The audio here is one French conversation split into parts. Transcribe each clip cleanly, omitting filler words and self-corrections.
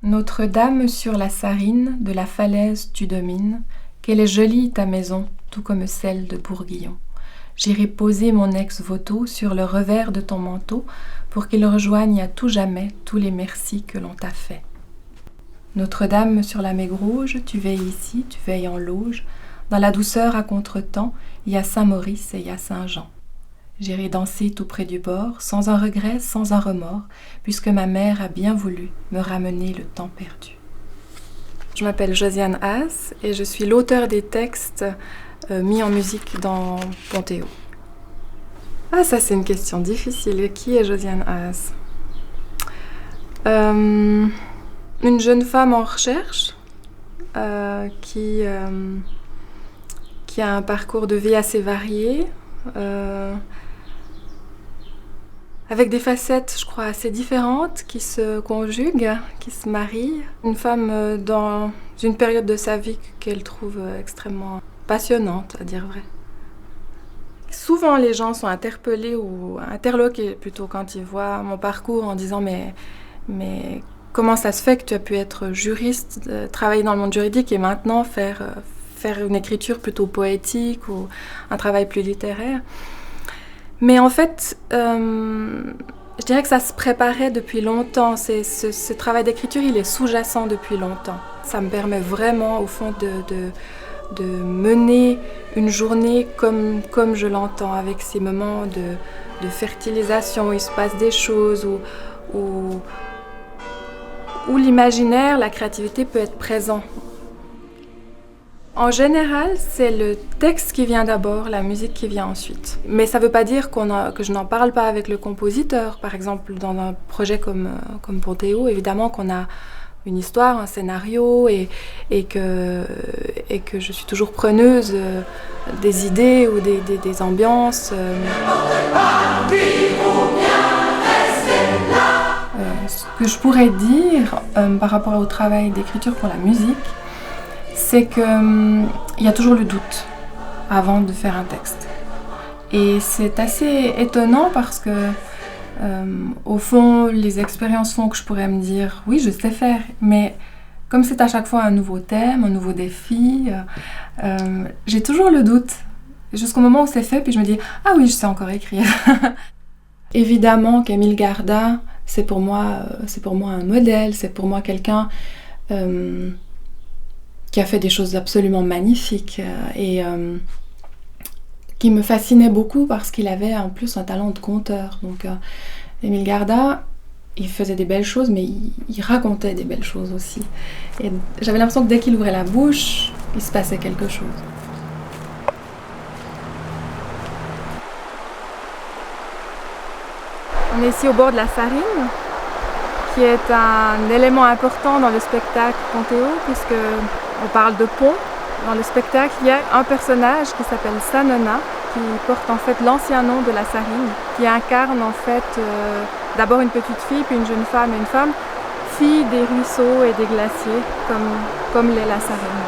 Notre-Dame sur la Sarine, de la falaise tu domines, qu'elle est jolie ta maison, tout comme celle de Bourguillon. J'irai poser mon ex-voto sur le revers de ton manteau pour qu'il rejoigne à tout jamais tous les merci que l'on t'a fait. Notre-Dame sur la Mègue rouge, tu veilles ici, tu veilles en loge. Dans la douceur à contretemps, il y a Saint-Maurice et il y a Saint-Jean. J'irai danser tout près du bord, sans un regret, sans un remords, puisque ma mère a bien voulu me ramener le temps perdu. Je m'appelle Josiane Haas et je suis l'auteur des textes mis en musique dans Pontéo. Ah, ça c'est une question difficile. Qui est Josiane Haas? Une jeune femme en recherche qui a un parcours de vie assez varié, avec des facettes, je crois, assez différentes qui se conjuguent, qui se marient. Une femme dans une période de sa vie qu'elle trouve extrêmement passionnante, à dire vrai. Souvent, les gens sont interpellés ou interloqués plutôt quand ils voient mon parcours en disant mais comment ça se fait que tu as pu être juriste, travailler dans le monde juridique et maintenant faire une écriture plutôt poétique ou un travail plus littéraire. Mais en fait, je dirais que ça se préparait depuis longtemps. Ce travail d'écriture, il est sous-jacent depuis longtemps. Ça me permet vraiment, au fond, de mener une journée comme je l'entends, avec ces moments de fertilisation où il se passe des choses, où l'imaginaire, la créativité peut être présent. En général, c'est le texte qui vient d'abord, la musique qui vient ensuite. Mais ça ne veut pas dire que je n'en parle pas avec le compositeur. Par exemple, dans un projet comme Pontéo, évidemment qu'on a une histoire, un scénario et que je suis toujours preneuse des idées ou des ambiances. Ce que je pourrais dire par rapport au travail d'écriture pour la musique, c'est qu'il y a toujours le doute avant de faire un texte. Et c'est assez étonnant parce que, au fond, les expériences font que je pourrais me dire « oui, je sais faire », mais comme c'est à chaque fois un nouveau thème, un nouveau défi, j'ai toujours le doute jusqu'au moment où c'est fait, puis je me dis « ah oui, je sais encore écrire ». Évidemment qu'Émile Garda, c'est pour moi un modèle, c'est pour moi quelqu'un qui a fait des choses absolument magnifiques et qui me fascinait beaucoup parce qu'il avait en plus un talent de conteur. Donc Émile Garda, il faisait des belles choses, mais il racontait des belles choses aussi. Et j'avais l'impression que dès qu'il ouvrait la bouche, il se passait quelque chose. On est ici au bord de la Sarine, qui est un élément important dans le spectacle Pontéo, puisque on parle de pont. Dans le spectacle, il y a un personnage qui s'appelle Sanona, qui porte en fait l'ancien nom de la Sarine, qui incarne en fait d'abord une petite fille, puis une jeune femme et une femme, fille des ruisseaux et des glaciers, comme l'est la Sarine.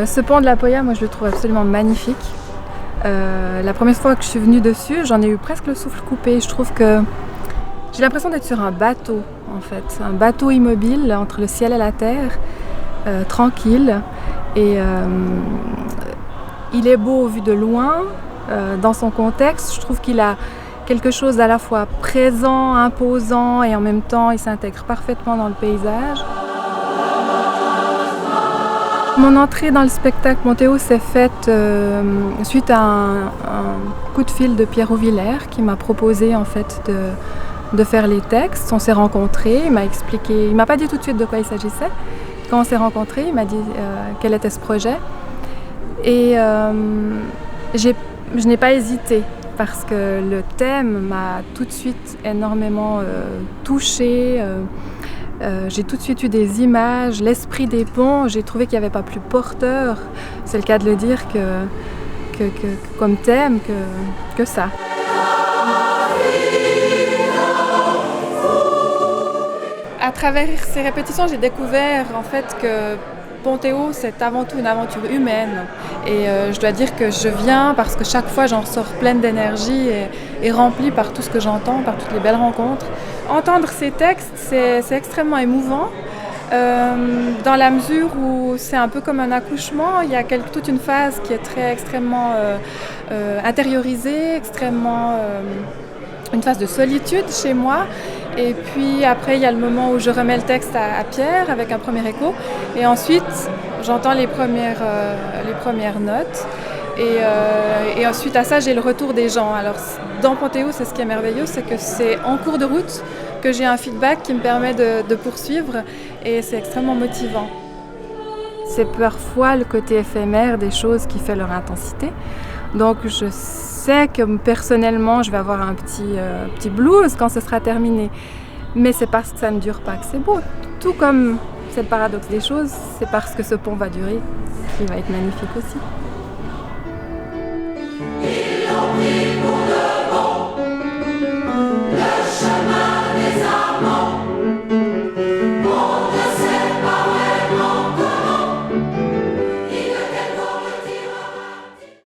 Ce pont de la Poya, moi je le trouve absolument magnifique. La première fois que je suis venue dessus, j'en ai eu presque le souffle coupé. Je trouve que j'ai l'impression d'être sur un bateau, en fait. Un bateau immobile entre le ciel et la terre, tranquille. Et il est beau vu de loin, dans son contexte. Je trouve qu'il a quelque chose à la fois présent, imposant, et en même temps, il s'intègre parfaitement dans le paysage. Mon entrée dans le spectacle Pontéo s'est faite suite à un coup de fil de Pierre Ouvillers qui m'a proposé en fait de faire les textes. On s'est rencontrés, il m'a expliqué, il m'a pas dit tout de suite de quoi il s'agissait. Quand on s'est rencontrés, il m'a dit quel était ce projet. Et je n'ai pas hésité parce que le thème m'a tout de suite énormément touchée. J'ai tout de suite eu des images, l'esprit des ponts, j'ai trouvé qu'il n'y avait pas plus porteur, c'est le cas de le dire, comme thème que ça. À travers ces répétitions, j'ai découvert en fait que Ponthéo, c'est avant tout une aventure humaine. Et je dois dire que je viens parce que chaque fois, j'en ressors pleine d'énergie et remplie par tout ce que j'entends, par toutes les belles rencontres. Entendre ces textes, c'est extrêmement émouvant. Dans la mesure où c'est un peu comme un accouchement, il y a toute une phase qui est extrêmement intériorisée, une phase de solitude chez moi. Et puis après, il y a le moment où je remets le texte à Pierre avec un premier écho. Et ensuite, j'entends les premières notes. Et ensuite à ça, j'ai le retour des gens. Alors dans Ponthéo, c'est ce qui est merveilleux, c'est que c'est en cours de route que j'ai un feedback qui me permet de poursuivre. Et c'est extrêmement motivant. C'est parfois le côté éphémère des choses qui fait leur intensité. Donc je sais que personnellement, je vais avoir un petit blues quand ce sera terminé. Mais c'est parce que ça ne dure pas que c'est beau. Tout comme c'est le paradoxe des choses, c'est parce que ce pont va durer qu'il va être magnifique aussi.